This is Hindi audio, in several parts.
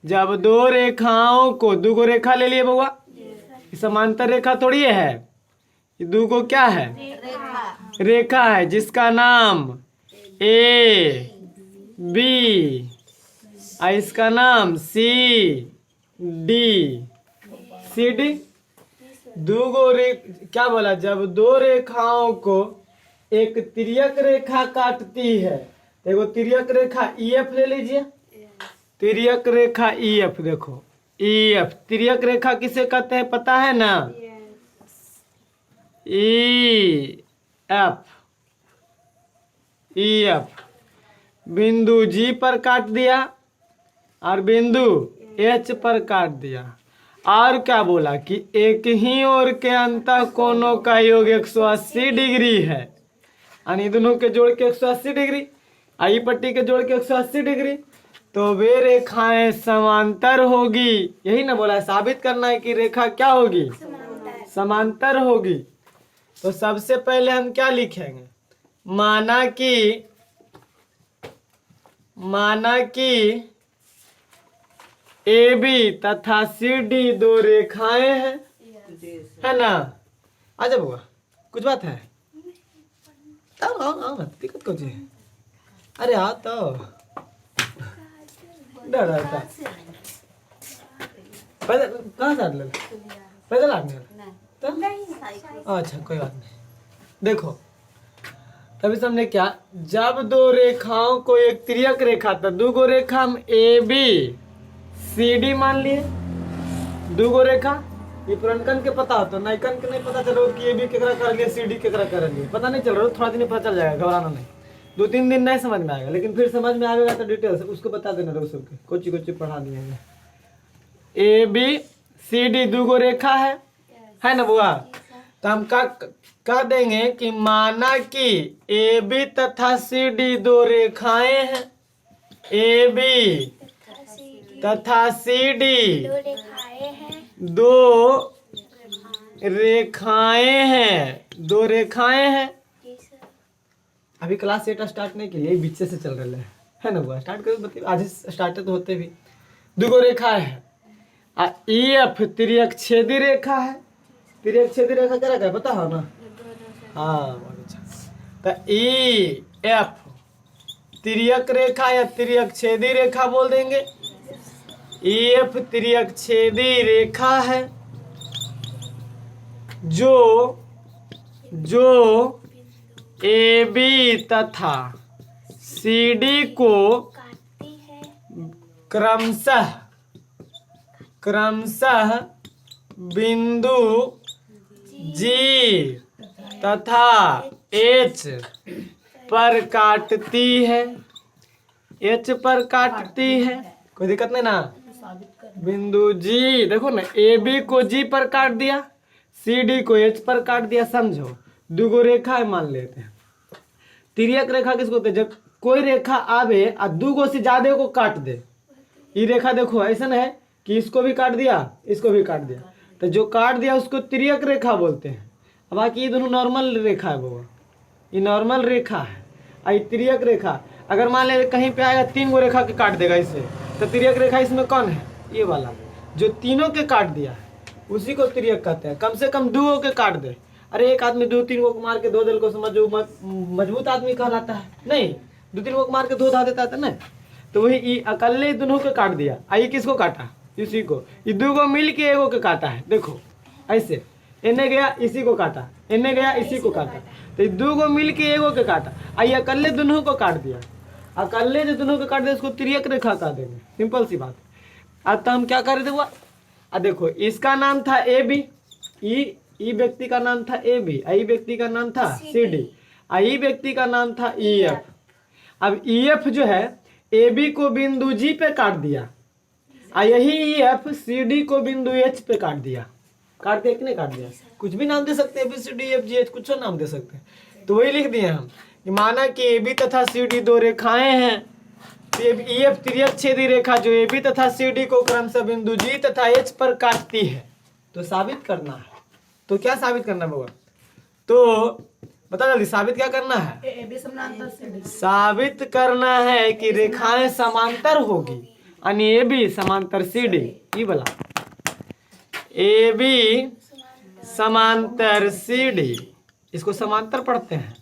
जब दो रेखाओं को, दो को रेखा ले लिए बउआ, समांतर रेखा थोड़ी है, ये दो को क्या है, रेखा है, जिसका नाम ए बी, इसका नाम सी डी, सी डी। क्या बोला, जब दो रेखाओं को एक तिर्यक रेखा काटती है, देखो तिर्यक रेखा EF ले लीजिए, तिर्यक रेखा EF, देखो EF तिर्यक रेखा किसे कहते हैं पता है ना, EF बिंदु G पर काट दिया और बिंदु H पर काट दिया, और क्या बोला कि एक ही ओर के अंतः कोणों का योग 180 डिग्री है, यानी दोनों के जोड़ के 180 डिग्री, आई पट्टी के जोड़ के 180 डिग्री, तो वे रेखाएं समांतर होगी। यही ना बोला है, साबित करना है कि रेखा क्या होगी, समांतर होगी। तो सबसे पहले हम क्या लिखेंगे, माना कि AB तथा CD दो रेखाएं हैं, है ना। आजा बुआ, कुछ बात है, आओ दिक्कत कुछ है, अरे आओ तो डर रहा था, पैदल कहाँ से आने, पैदल आने तो अच्छा कोई बात नहीं। देखो तभी से हमने क्या, जब दो रेखाओं को एक तिर्यक रेखा था, दो गो रेखा हम AB CD मान लिए, दो गो रेखा, ये पुरनकन के पता हो तो नैकन के नहीं पता चलो कि AB केकरा कर लिए, CD केकरा कर लिए, पता नहीं चल रहा, थोड़ा दिन पता चल जाएगा, घबराना नहीं, 2-3 दिन नहीं समझ में आएगा, लेकिन फिर समझ में आएगा तो डिटेल से उसको बता देना, रोज सबके कुछ पढ़ा दिए। AB CD दो गो रेखा है ना बुआ, तो हम कह देंगे कि माना कि AB तथा CD दो रेखाएं हैं, AB तथा CD दो रेखाएं हैं। अभी क्लास 8 स्टार्ट नहीं के लिए बीच से चल रहा है ना बुआ, स्टार्ट करो, आज स्टार्ट तो होते भी, दो गो रेखा है, EF तिर्यक छेदी रेखा है, तिर्यक छेदी रेखा क्या रहता है पता हो ना, हाँ बहुत अच्छा। तो EF तिर्यक रेखा या तिर्यक छेदी रेखा बोल देंगे, EF तिर्यक छेदी रेखा है जो AB तथा CD को क्रमशः बिंदु G तथा H पर काटती है, कोई दिक्कत नहीं ना। बिंदु G देखो ना, AB को G पर काट दिया, CD को H पर काट दिया, समझो दो गो रेखा है मान लेते हैं। तिर्यक रेखा किसको होते हैं, जब कोई रेखा आवे और दो गो से ज्यादा को काट दे, ये रेखा देखो ऐसा है कि इसको भी काट दिया, इसको भी काट दिया, तो जो काट दिया उसको तिर्यक रेखा बोलते हैं। अब बाकी ये दोनों नॉर्मल रेखा है वो, ये नॉर्मल रेखा है, और तिर्यक रेखा अगर मान ले कहीं पे आएगा 3 गो रेखा के काट देगा इसे, तो तिर्यक रेखा इसमें कौन है, ये वाला जो तीनों के काट दिया है उसी को तिर्यक कहते हैं। कम से कम 2 गो के काट दे, अरे एक आदमी 2-3 गो मार के 2 दिल को समझो मजबूत आदमी कहलाता है, नहीं 2-3 गो मार के 2 धा देता था ना, तो वही अकेले दोनों के काट दिया। आई किसको काटा, इसी को, ये 2 गो मिल के एगो के काटा है, देखो ऐसे इन्हें गया इसी को काटा, इन्हें गया इसी को काटा, तो 2 गो मिल के एगो के काटा, आई अकेले दोनों को काट दिया, अकेले जो दोनों को काट दिया उसको तिर्यक रेखा कह देंगे, सिंपल सी बात। अब तो हम क्या कर रहे थे, देखो इसका नाम था AB, ई व्यक्ति का नाम था AB, आई व्यक्ति का नाम था CD, आई व्यक्ति का नाम था EF। अब EF जो है AB को बिंदु G पे काट दिया, यही EF CD को बिंदु H पे काट दिया, काट दिया कि नहीं काट दिया, कुछ भी नाम दे सकते हैं, ABCDEFGH कुछ नाम दे सकते हैं। तो वही लिख दिए हम कि माना कि AB तथा CD दो रेखाएं हैं, EF तिर्यक छेदी रेखा जो AB तथा CD को क्रमशः बिंदु G तथा H पर काटती है, तो साबित करना है। तो क्या साबित करना होगा, तो बता जल्दी, साबित क्या करना है, साबित करना है कि रेखाएं समांतर होगी। यानी ए बी समांतर सी डी, ये वाला ए बी समांतर सी डी, इसको समांतर पढ़ते हैं।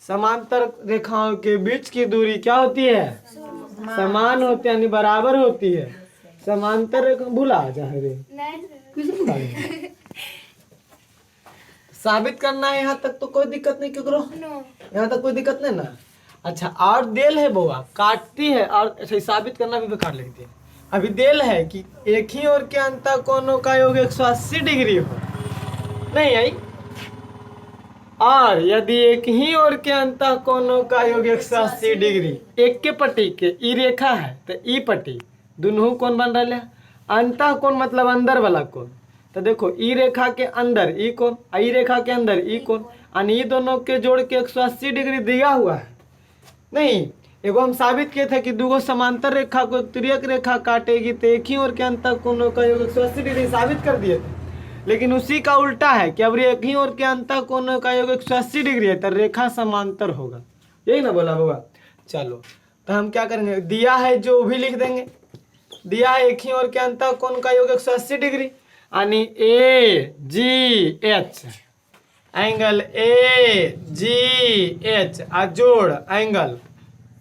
समांतर रेखाओं के बीच की दूरी क्या होती है? समान होती है, यानी बराबर होती है। समांतर रेखा भूला जा रे, किसे भूला गया? साबित करना है, यहाँ तक तो कोई दिक्कत नहीं क्यों? यहाँ तक कोई दिक्कत नहीं ना। अच्छा, और देल है बउआ, काटती है और ऐसे साबित करना भी बेकार लगती है। अभी देल है कि एक ही ओर के अंतर कोणों का योग 180 डिग्री हो, नहीं आई। और यदि एक ही ओर के अंतर कोणों का योग 180 डिग्री, एक के पट्टी के ई रेखा है तो ई पट्टी दोनों कोण बन रहा है। अंतः कोण मतलब अंदर वाला कोण, तो देखो ई रेखा के अंदर ई कोण, ई रेखा के अंदर ई कोण, और ये दोनों के जोड़ के 180 डिग्री दिया हुआ है। नहीं, एगो हम साबित किए थे कि दो समांतर रेखा को तिर्यक रेखा काटेगी तो एक ही ओर के अंतर कोणों का योग 180 डिग्री साबित कर दिए थे। लेकिन उसी का उल्टा है कि अब एक ही ओर के अंतर कोणों का योग 180 डिग्री है तो रेखा समांतर होगा, यही ना बोला होगा। चलो तो हम क्या करेंगे, दिया है जो भी लिख देंगे। दिया है एक ही ओर के अंतर कोण का योग 180 डिग्री, यानी A G H, angle A G H जोड़ एंगल,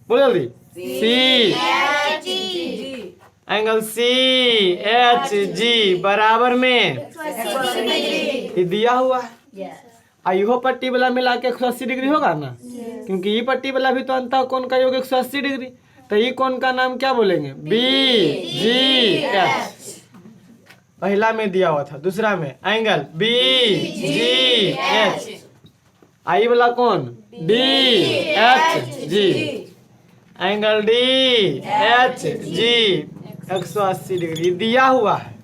बोल जल्दी, C angle C H G बराबर में ये दिया हुआ है। इहो पट्टी वाला मिला के 180 डिग्री होगा ना, क्योंकि ये पट्टी वाला भी तो अंतः कोण का योग 180 डिग्री, तो ये कोण का नाम क्या बोलेंगे? B G H. पहला में दिया हुआ था, दूसरा में एंगल बी जी एच, आई वाला कौन? D H G, angle D H G 180 degree दिया हुआ है।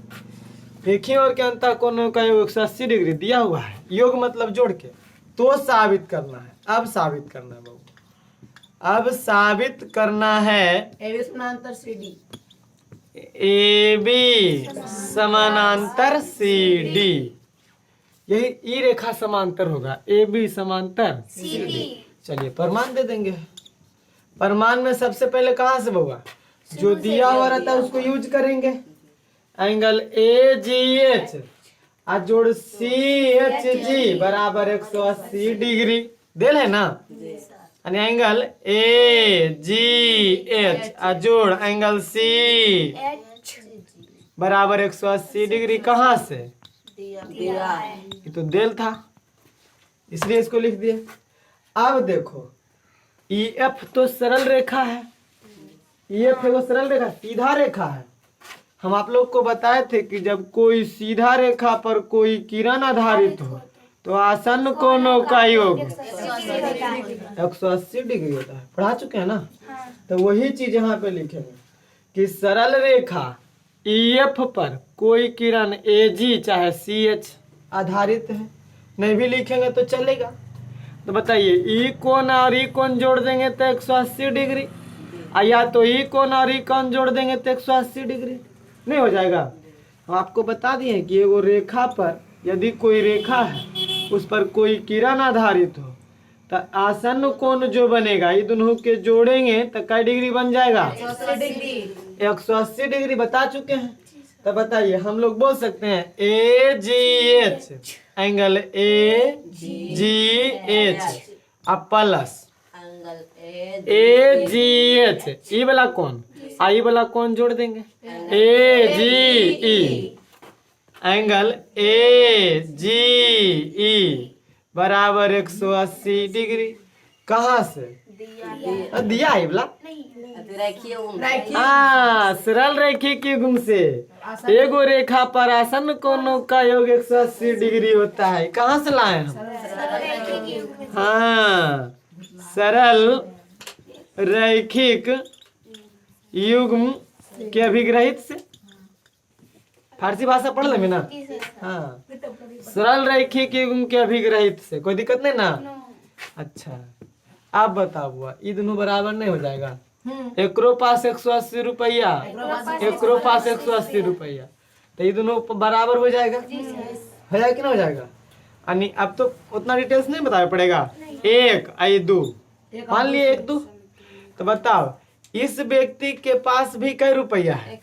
एक ही ओर के अंतर कोणों का योग 180 डिग्री दिया हुआ है, योग मतलब जोड़ के, तो साबित करना है। अब साबित करना है बाबू, अब साबित करना है ए समानांतर सी डी, ए बी समानांतर सी डी, यही ई रेखा समांतर होगा, ए बी समांतर सी डी। चलिए प्रमाण दे देंगे। प्रमाण में सबसे पहले कहाँ से होगा, जो दिया हुआ रहता है उसको यूज करेंगे। एंगल ए जी एच जोड़ सी एच जी बराबर 180 डिग्री देल है ना, यानी एंगल ए जी एच जोड़ एंगल सी बराबर 180 डिग्री। कहाँ से? दिया है। ये तो देल था, इसलिए इसको लिख दिए। अब देखो ई एफ तो सरल रेखा है, ई एफ एगो सरल रेखा, सीधा रेखा है। हम आप लोग को बताए थे कि जब कोई सीधा रेखा पर कोई किरण आधारित हो तो आसन्न कोणों का योग 180 डिग्री होता है, पढ़ा चुके हैं ना। तो वही चीज यहाँ पे लिखेंगे कि सरल रेखा EF पर कोई किरण AG चाहे CH आधारित है। नहीं भी लिखेंगे तो चलेगा। तो बताइए ई कोण और ई कोण जोड़ देंगे तो 180 डिग्री, या तो ई कोण और ई कोण जोड़ देंगे तो 180 डिग्री नहीं हो जाएगा। हम आपको बता दिए कि एगो रेखा पर यदि कोई रेखा है उस पर कोई किरण आधारित हो तो आसन्न कोण जो बनेगा ये दोनों के जोड़ेंगे तो कै डिग्री बन जाएगा? 180 डिग्री बता चुके हैं। तो बताइए हम लोग बोल सकते हैं A G H angle A G H अब plus A G H E वाला कौन, आई वाला कौन जोड़ देंगे ए जी ई एंगल ए जी ई बराबर 180 डिग्री। कहाँ से? दिया है वाला, हाँ सरल रेखी के गुण से एगो रेखा पर आसन्न कोणों का योग 180 डिग्री होता है। कहाँ से लाए हम? हाँ सरल रैखिक युग्म के अभिग्रहित से। फारसी भाषा पढ़ लेंगे ना। हाँ सरल रैखिक युग्म के अभिग्रहित से, कोई दिक्कत नहीं ना। अच्छा आप बताओ बुआ ये दोनों बराबर नहीं हो जाएगा? एकरो पास 180 रुपया, एकरो पास 180 रुपया, तो ये दोनों बराबर हो जाएगा। हो जाएगा कि ना हो जाएगा? यानी अब तो उतना डिटेल्स नहीं बताना पड़ेगा। एक आई दो मान लिए एक दो, तो बताओ इस व्यक्ति के पास भी कई रुपया है,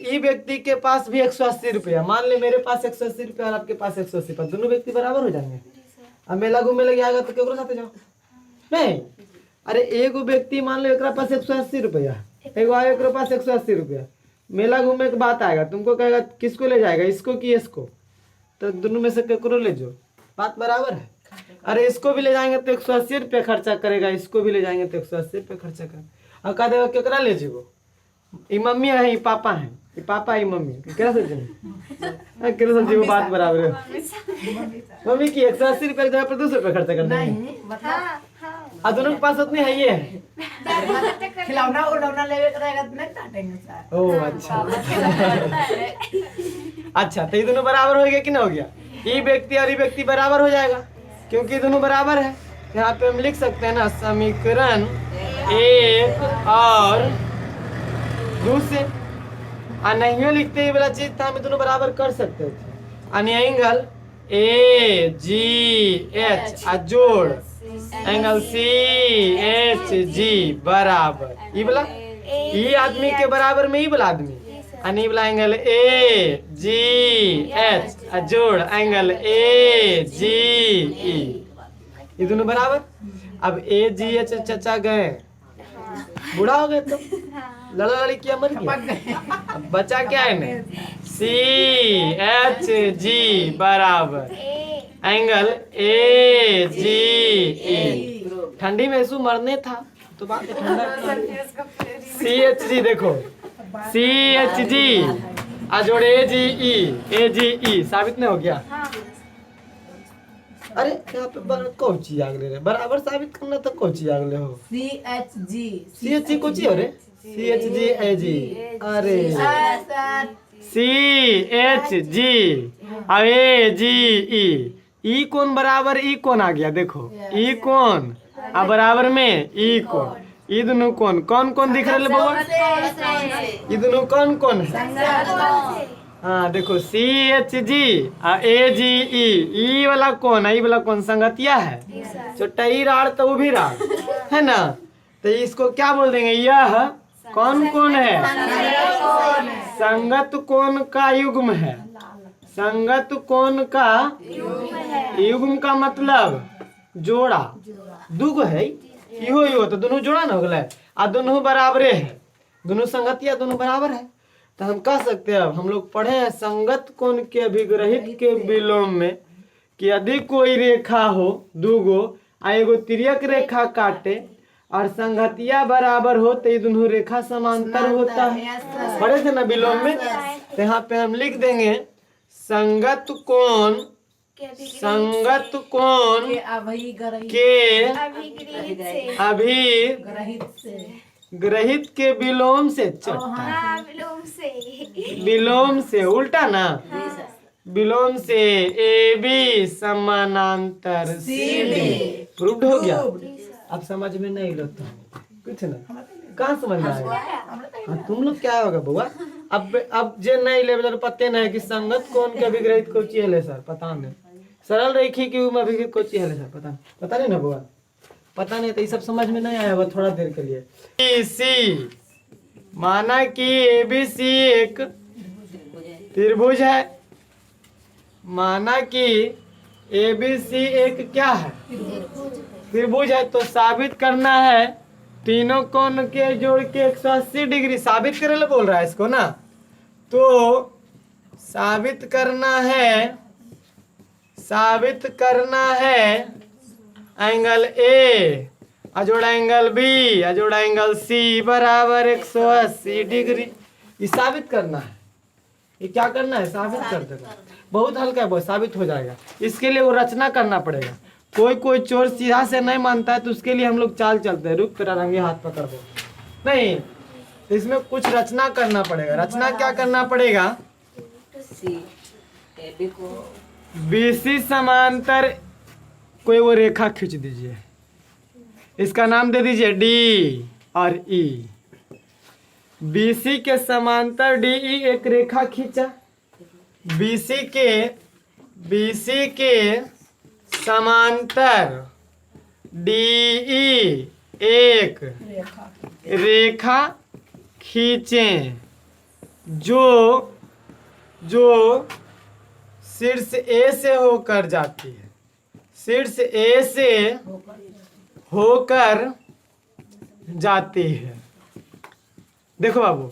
ई व्यक्ति के पास भी 180 रुपया। मान ले मेरे पास 180 रुपया और आपके पास 180 रुपया, दोनों व्यक्ति बराबर हो जाएंगे। अब मेला घूमे लगे आएगा तो केकरो साथे जाओ नहीं। अरे एगो व्यक्ति मान लो एकरा पास 180 रुपया, एगो आए एकरो पास 180 रुपया, मेला घूमे के बात आएगा, तुमको कहेगा किसको ले जाएगा, इसको कि इसको, तो दोनों में से केकरो ले जाओ, बात बराबर है। अरे इसको भी ले जाएंगे तो 180 रुपया खर्चा करेगा, इसको भी ले जाएंगे तो 180 रुपया खर्चा करेगा। और कह देगा केकरा ले जीवो, ई मम्मी है, ई पापा है, ई पापा ई मम्मी, क्या सोचे केकरा सोचे वो बात बराबर है। मम्मी की 180 रुपया की जगह पर 200 रुपया खर्चा करना है, और दोनों के पास उतनी है ये है। खिलौना उलौना लेवे के रहेगा तो नहीं काटेंगे सर। ओह अच्छा अच्छा, तो ये दोनों बराबर हो गया कि ना हो गया, ये व्यक्ति और ये व्यक्ति बराबर हो जाएगा क्योंकि दोनों बराबर है। यहाँ पे हम लिख सकते हैं ना समीकरण 1 और 2 से, और नहीं लिखते ये वाला चीज था, हम दोनों बराबर कर सकते थे। अन्य एंगल AGH जोड़ एंगल CHG बराबर, ये वाला ये आदमी के बराबर में ये वाला आदमी, अनि वाला एंगल AGH जोड़ एंगल AGE, ये दोनों बराबर। अब AGH चचा गए, बूढ़ा हो गए तो लड़ा लड़ी किया मर गया, अब बचा क्या है ना CHG बराबर एंगल AGE। ठंडी में इसको मरने था तो बात ठंडा। CHG देखो CHG जोड़ AGE साबित नहीं हो गया। अरे यहाँ पे कौन चीज आगले रे, बराबर साबित करना तो कौन चीज आगले हो। CHG कौन चीज हो रे, CHG AG, अरे CHG AGE, ई कोण बराबर ई कोण आ गया, देखो ई कोण आ बराबर में ई कोण, ई दोनों कोण कौन कौन दिख रहे बाबा, ये दोनों कौन कौन है। हाँ देखो CHG AGE, ई वाला कौन है, ई वाला कौन संगतिया है, छोटा ई राड़ तो वो भी राड़ है ना, तो इसको क्या बोल देंगे, यह कौन कौन है, संगत कोण का युग्म है। संगत कोण का युग्म का मतलब जोड़ा, दुगो है इहो इहो तो दोनों जोड़ा ना हो गया, आ दोनों बराबरे है, दोनों संगतिया दोनों बराबर है। तो हम कह सकते हैं, अब हम लोग पढ़े हैं संगत कोण के अभिग्रहित के विलोम में कि यदि कोई रेखा हो दुगो आ एगो तिर्यक रेखा काटे और संगतिया बराबर हो तो ये दोनों रेखा समांतर होता है, पढ़े थे ना विलोम में। तो यहाँ पे हम लिख देंगे संगत कोण के अभिग्रहित के विलोम से चट्टा, विलोम से उल्टा ना, विलोम से AB समानांतर CD प्रूव्ड हो गया। अब समझ में नहीं लगता कुछ ना, कहाँ समझ में आएगा। हाँ तुम लोग क्या होगा बुआ, अब जे नहीं ले पते नहीं कि संगत कोण के अभिग्रहित को चाहिए ले सर, पता नहीं सरल रेखी की अभिग्रहित को चाहिए ले सर, पता नहीं ना बुआ, पता नहीं, तो ये सब समझ में नहीं आया हुआ थोड़ा देर के लिए। ABC माना कि ABC एक त्रिभुज है, माना कि ABC एक क्या है, त्रिभुज है, तो साबित करना है तीनों कोण के जोड़ के 180 डिग्री साबित करे बोल रहा है इसको ना, तो साबित करना है एंगल A अजोड़ा एंगल B अजोड़ा एंगल C बराबर 180 डिग्री, ये साबित करना है। ये क्या करना है, साबित कर देगा, बहुत हल्का है, बहुत साबित हो जाएगा। इसके लिए वो रचना करना पड़ेगा, कोई चोर सीधा से नहीं मानता है तो उसके लिए हम लोग चाल चलते हैं, रुक तेरा रंगे हाथ पकड़ दो, नहीं तो इसमें कुछ रचना करना पड़ेगा। रचना क्या करना पड़ेगा, BC समांतर कोई वो रेखा खींच दीजिए, इसका नाम दे दीजिए D और E। BC के समांतर DE एक रेखा खींचा, BC के समांतर DE एक रेखा खींचें जो शीर्ष ए से होकर जाती है, शीर्ष ए से होकर जाती है। देखो बाबू,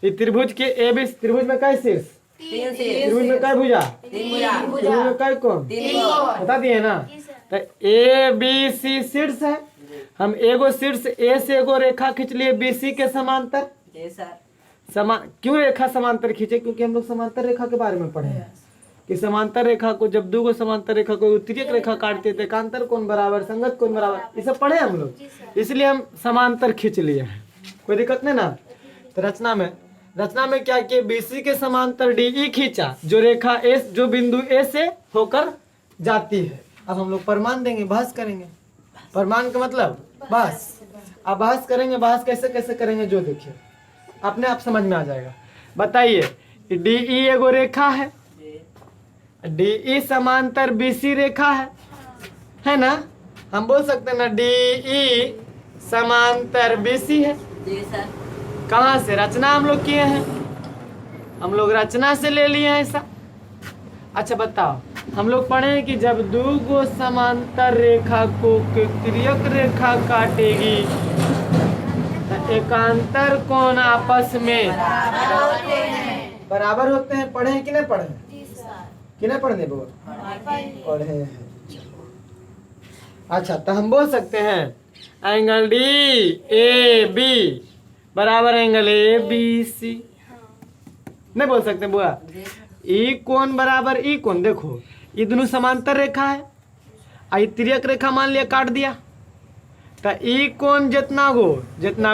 ये त्रिभुज के ए बी, त्रिभुज में काय शीर्ष, त्रिभुज में काय भुजा, त्रिभुज में काय कोण, बता दिए ना। तो ए बी सी शीर्ष है, हम एगो शीर्ष ए से एगो रेखा खींच लिए बी सी के समांतर। क्यों रेखा समांतर खींचे? क्योंकि हम लोग समांतर रेखा के बारे में पढ़े हैं कि समांतर रेखा को जब दो समांतर रेखा को तिर्यक रेखा काटते थे, एकांतर कोण बराबर, संगत कोण बराबर, ये सब पढ़े हम लोग, इसलिए हम समांतर खींच लिए हैं। कोई दिक्कत नहीं ना। तो रचना में क्या किए, बीसी के समांतर डी खींचा जो रेखा एस, जो बिंदु ए से होकर जाती है। अब हम लोग प्रमाण देंगे, बहस करेंगे। प्रमाण का मतलब बहस। अब बहस करेंगे, बहस कैसे कैसे करेंगे जो देखिए अपने आप समझ में आ जाएगा। बताइए, डी ई एगो रेखा है, डी ई समांतर बीसी रेखा है ना। हम बोल सकते हैं ना डी ई समांतर बीसी है। कहाँ से? रचना हम लोग किए हैं, हम लोग रचना से ले लिए हैं ऐसा। अच्छा बताओ, हम लोग पढ़े हैं कि जब दो गो समांतर रेखा को तिर्यक रेखा काटेगी तो एकांतर कोण आपस में बराबर होते हैं। पढ़े हैं कि नहीं पढ़े? कि नहीं पढ़ने बोल? पढ़े हैं। अच्छा, तो हम बोल सकते हैं एंगल डी ए बी बराबर एंगल ए बी सी। नहीं बोल सकते बुआ? ई कोण बराबर ई कोण। देखो, ये दोनों समांतर रेखा है, आई तिर्यक रेखा मान लिया काट दिया, तो ई कोण जितना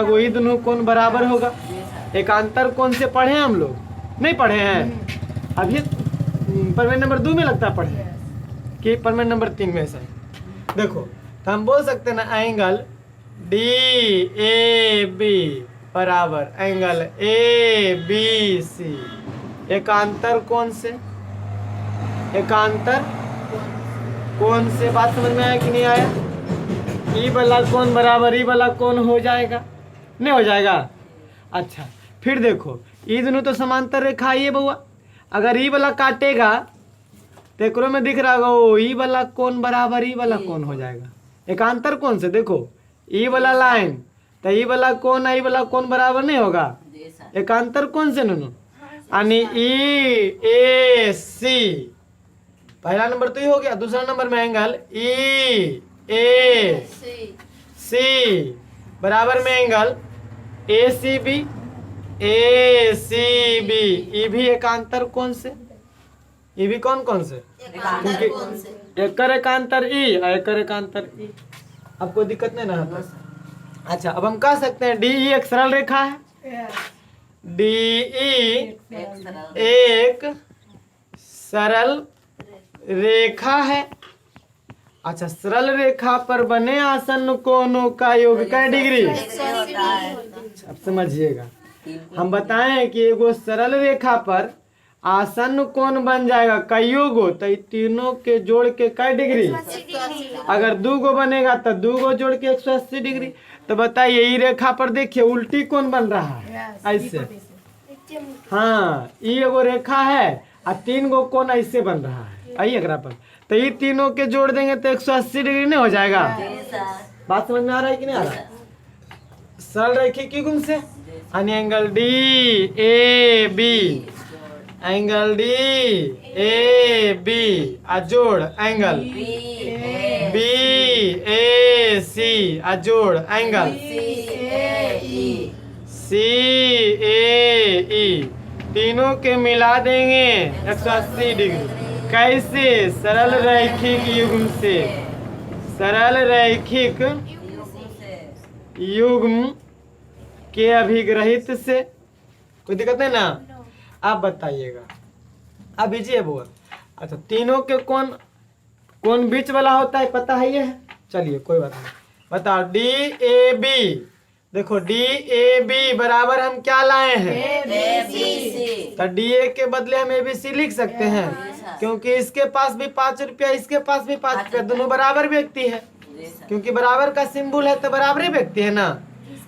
गो ये दोनों कोण बराबर होगा। एकांतर कोण से पढ़े हैं हम लोग? नहीं पढ़े हैं अभी, परमेंट नंबर 2 में लगता है पढ़े कि परमेंट नंबर 3 में ऐसा है। देखो, तो हम बोल सकते हैं ना एंगल डी ए बी बराबर एंगल ए बी सी। एकांतर कोण से, एकांतर कोण से। बात समझ में आया कि नहीं आया? ई वाला कोण बराबर ई वाला कोण हो जाएगा, नहीं हो जाएगा? अच्छा, फिर देखो, ये दोनों तो समांतर रेखा है बउआ। अगर ई वाला काटेगा तो एकरो में दिख रहा होगा वो ई वाला कोण बराबर ई वाला कोण हो जाएगा। एकांतर कोण से देखो, ई वाला लाइन तो ई वाला कोण ई वाला कोण बराबर नहीं होगा। एकांतर कोण से नो, यानी ई ए सी। पहला नंबर तो ये हो गया। दूसरा नंबर में एंगल ई ए सी बराबर में angle A C B, A C B. ये भी एकांतर कोण से, ये भी कौन से? क्योंकि एकर एकांतर ई और एकर एकांतर ई। अब कोई दिक्कत नहीं ना? अच्छा, अब हम कह सकते हैं डी ई एक सरल रेखा है, डी ई एक सरल रेखा है। अच्छा, सरल रेखा पर बने आसन्न कोणों का योग क्या डिग्री? अब समझिएगा, हम बताएं कि एगो सरल रेखा पर आसन्न कोण बन जाएगा कईयो गो, तो तीनों के जोड़ के क्या डिग्री? अगर 2 गो बनेगा तो 2 गो जोड़ के 180 डिग्री। तो बताइए, ये रेखा पर देखिए उल्टी कोण बन रहा है ऐसे। हाँ, ये एगो रेखा है और 3 गो कोण ऐसे बन रहा है। आइए अगर पर, तो ये तीनों के जोड़ देंगे तो 180 डिग्री नहीं हो जाएगा? बात समझ में आ रहा है कि नहीं आ रहा? सरल रेखिक युग्म से यानी angle D A B, angle D A B जोड़ एंगल बी ए सी जोड़ एंगल सी ए ई। तीनों के मिला देंगे 180 डिग्री। कैसे? सरल रैखिक युग्म से। सरल रैखिक युग्म के अभिग्रहित से। कोई दिक्कत नहीं ना? आप बताइएगा। अब भेजिए बुआ। अच्छा, तीनों के कौन बीच वाला होता है पता है? ये चलिए कोई बात नहीं, बताओ। डी ए बी, देखो डी ए बी बराबर हम क्या लाए हैं? तो डी ए के बदले हम ए बी सी लिख सकते हैं, क्योंकि इसके पास भी 5 रुपया, इसके पास भी 5 रुपया, दोनों बराबर व्यक्ति है। क्योंकि बराबर का सिंबल है तो बराबरी व्यक्ति है ना।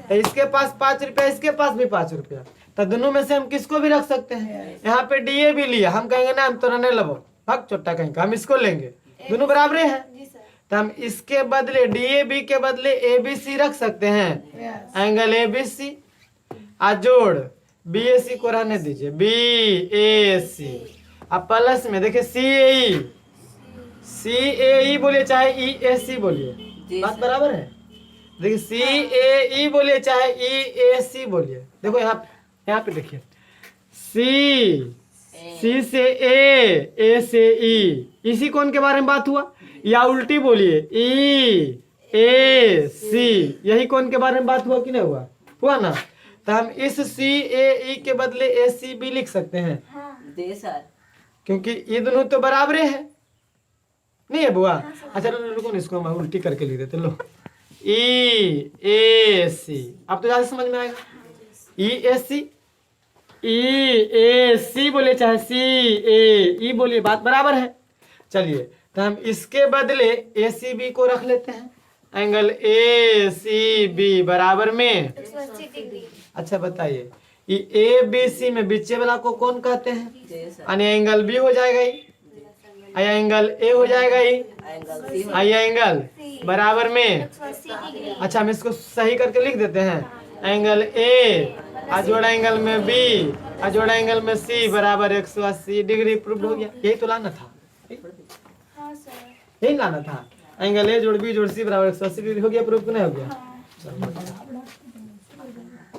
तो इसके पास 5 रुपया, इसके पास भी 5 रुपया, तो दोनों में से हम किसको भी रख सकते हैं। यहाँ पे डीए भी लिया, हम कहेंगे ना हम तो नहीं लो, भाग चोट्टा कहीं का, हम इसको लेंगे, दोनों बराबर है। तो हम इसके बदले डीए बी के बदले ए बी सी रख सकते हैं, एंगल ए बी सी, जोड़ बी ए सी को रहने दीजिए, बी ए सी। अब प्लस में देखिए सी ए ई बोलिए चाहे ई ए सी बोलिए, बात बराबर है। देखिए सी ए ई बोलिए चाहे ई ए सी बोलिए, देखो यहाँ पे देखिए सी से ए से ई, इसी कोण के बारे में बात हुआ, या उल्टी बोलिए ई ए सी, यही कोण के बारे में बात हुआ कि नहीं हुआ, हुआ ना। तो हम इस सी ए ई के बदले ए सी बी लिख सकते हैं, क्योंकि ये दोनों तो बराबर है, नहीं है बुआ। अच्छा रुको, इसको हम उल्टी करके लिख देते, लो ई ए सी, अब तो ज्यादा समझ में आएगा। ई ए सी बोले चाहे सी ए ई बोलिए, बात बराबर है। चलिए तो हम इसके बदले ए सी बी को रख लेते हैं, एंगल ए सी बी बराबर में। अच्छा बताइए, ये ए बी सी में बीचे वाला को कौन कहते हैं, यानी एंगल बी हो जाएगा, ये एंगल ए हो जाएगा, ये एंगल बराबर में। अच्छा हम इसको सही करके लिख देते हैं, एंगल ए जोड़ा एंगल में बी जोड़ा एंगल में सी बराबर 180 डिग्री। प्रूव हो गया, यही तो लाना था, यही लाना था, एंगल ए जोड़ बी जोड़ सी बराबर 180 डिग्री हो गया। प्रूफ नहीं हो गया।